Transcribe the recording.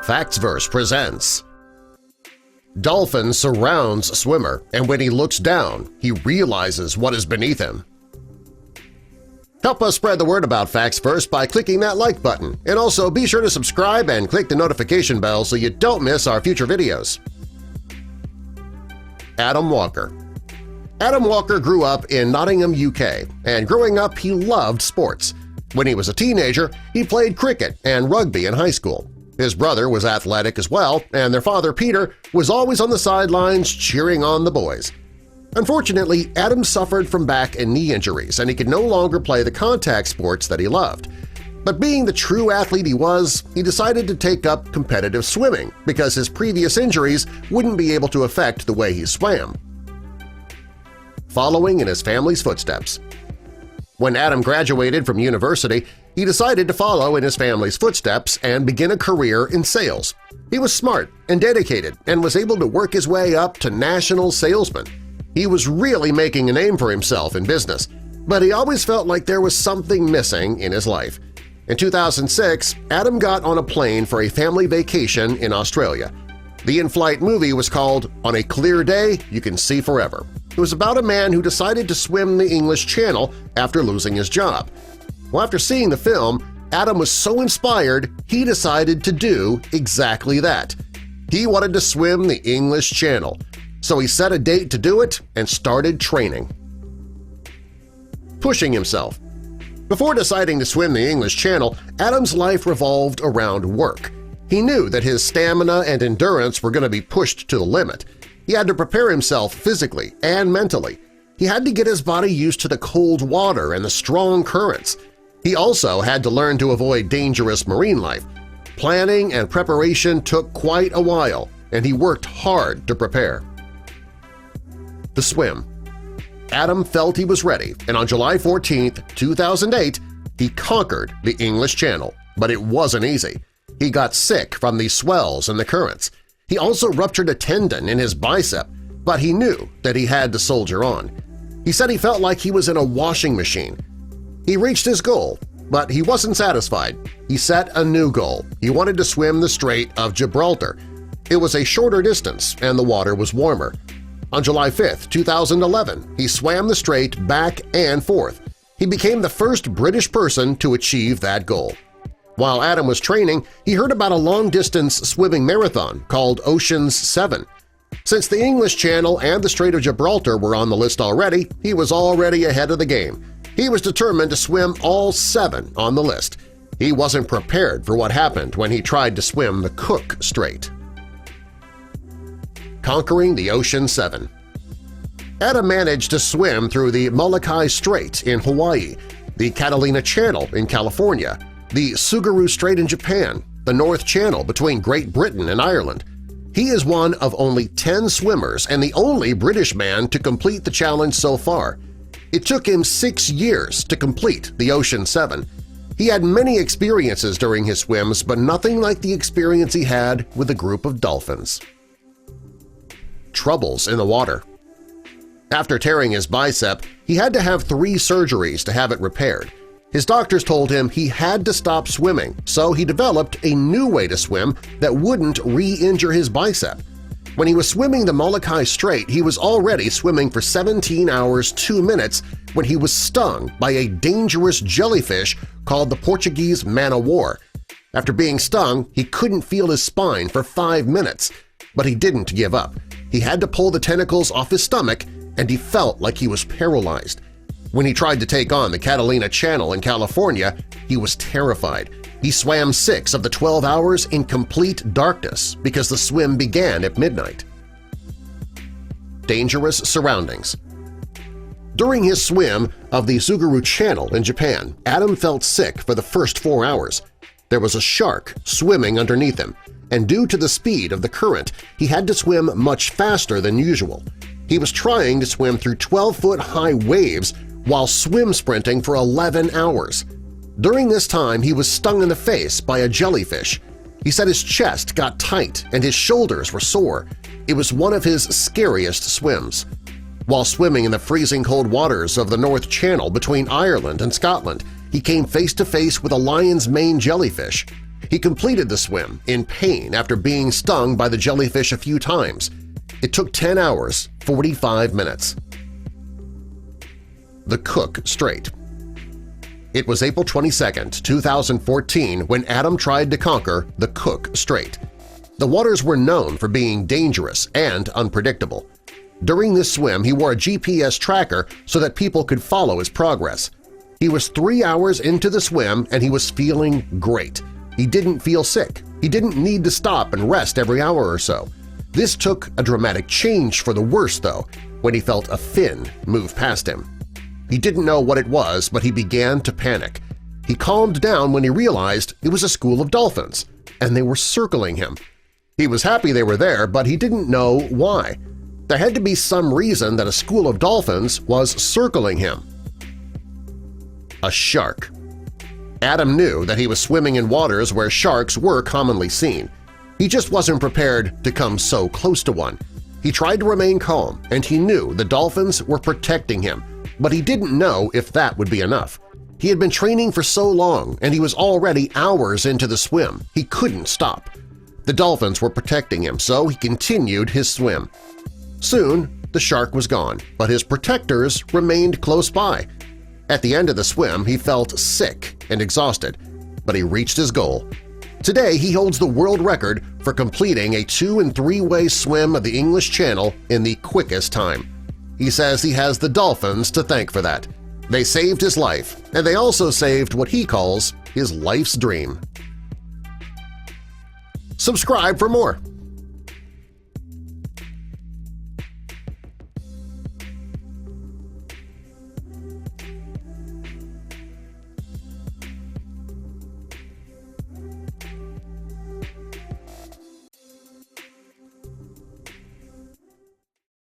Factsverse presents Dolphin surrounds swimmer, and when he looks down, he realizes what is beneath him. Help us spread the word about Factsverse by clicking that like button, and also be sure to subscribe and click the notification bell so you don't miss our future videos. Adam Walker. Adam Walker grew up in Nottingham, UK, and growing up he loved sports. When he was a teenager, he played cricket and rugby in high school. His brother was athletic as well, and their father, Peter, was always on the sidelines cheering on the boys. Unfortunately, Adam suffered from back and knee injuries, and he could no longer play the contact sports that he loved. But being the true athlete he was, he decided to take up competitive swimming because his previous injuries wouldn't be able to affect the way he swam. Following in his family's footsteps. When Adam graduated from university, he decided to follow in his family's footsteps and begin a career in sales. He was smart and dedicated and was able to work his way up to national salesman. He was really making a name for himself in business, but he always felt like there was something missing in his life. In 2006, Adam got on a plane for a family vacation in Australia. The in-flight movie was called On a Clear Day You Can See Forever. It was about a man who decided to swim the English Channel after losing his job. Well, after seeing the film, Adam was so inspired he decided to do exactly that. He wanted to swim the English Channel, so he set a date to do it and started training. Pushing himself. Before deciding to swim the English Channel, Adam's life revolved around work. He knew that his stamina and endurance were going to be pushed to the limit. He had to prepare himself physically and mentally. He had to get his body used to the cold water and the strong currents. He also had to learn to avoid dangerous marine life. Planning and preparation took quite a while, and he worked hard to prepare. The swim. Adam felt he was ready, and on July 14, 2008, he conquered the English Channel, but it wasn't easy. He got sick from the swells and the currents. He also ruptured a tendon in his bicep, but he knew that he had to soldier on. He said he felt like he was in a washing machine. He reached his goal, but he wasn't satisfied. He set a new goal. He wanted to swim the Strait of Gibraltar. It was a shorter distance, and the water was warmer. On July 5, 2011, he swam the strait back and forth. He became the first British person to achieve that goal. While Adam was training, he heard about a long-distance swimming marathon called Ocean's 7. Since the English Channel and the Strait of Gibraltar were on the list already, he was already ahead of the game. He was determined to swim all 7 on the list. He wasn't prepared for what happened when he tried to swim the Cook Strait. Conquering the Ocean 7. Adam managed to swim through the Molokai Strait in Hawaii, the Catalina Channel in California, the Tsugaru Strait in Japan, the North Channel between Great Britain and Ireland. He is one of only 10 swimmers and the only British man to complete the challenge so far. It took him 6 years to complete the Ocean 7. He had many experiences during his swims, but nothing like the experience he had with a group of dolphins. Troubles in the water. After tearing his bicep, he had to have 3 surgeries to have it repaired. His doctors told him he had to stop swimming, so he developed a new way to swim that wouldn't re-injure his bicep. When he was swimming the Molokai Strait, he was already swimming for 17 hours 2 minutes when he was stung by a dangerous jellyfish called the Portuguese man-o'-war. After being stung, he couldn't feel his spine for 5 minutes, but he didn't give up. He had to pull the tentacles off his stomach, and he felt like he was paralyzed. When he tried to take on the Catalina Channel in California, he was terrified. He swam 6 of the 12 hours in complete darkness because the swim began at midnight. Dangerous surroundings. During his swim of the Tsugaru Channel in Japan, Adam felt sick for the first 4 hours. There was a shark swimming underneath him, and due to the speed of the current, he had to swim much faster than usual. He was trying to swim through 12-foot-high waves while swim sprinting for 11 hours. During this time, he was stung in the face by a jellyfish. He said his chest got tight and his shoulders were sore. It was one of his scariest swims. While swimming in the freezing cold waters of the North Channel between Ireland and Scotland, he came face-to-face with a lion's mane jellyfish. He completed the swim in pain after being stung by the jellyfish a few times. It took 10 hours, 45 minutes. The Cook Strait. It was April 22, 2014 when Adam tried to conquer the Cook Strait. The waters were known for being dangerous and unpredictable. During this swim, he wore a GPS tracker so that people could follow his progress. He was 3 hours into the swim and he was feeling great. He didn't feel sick. He didn't need to stop and rest every hour or so. This took a dramatic change for the worse, though, when he felt a fin move past him. He didn't know what it was, but he began to panic. He calmed down when he realized it was a school of dolphins, and they were circling him. He was happy they were there, but he didn't know why. There had to be some reason that a school of dolphins was circling him. A shark. Adam knew that he was swimming in waters where sharks were commonly seen. He just wasn't prepared to come so close to one. He tried to remain calm, and he knew the dolphins were protecting him, but he didn't know if that would be enough. He had been training for so long, and he was already hours into the swim. He couldn't stop. The dolphins were protecting him, so he continued his swim. Soon, the shark was gone, but his protectors remained close by. At the end of the swim, he felt sick and exhausted, but he reached his goal. Today, he holds the world record for completing a 2- and 3-way swim of the English Channel in the quickest time. He says he has the dolphins to thank for that. They saved his life, and they also saved what he calls his life's dream. Subscribe for more.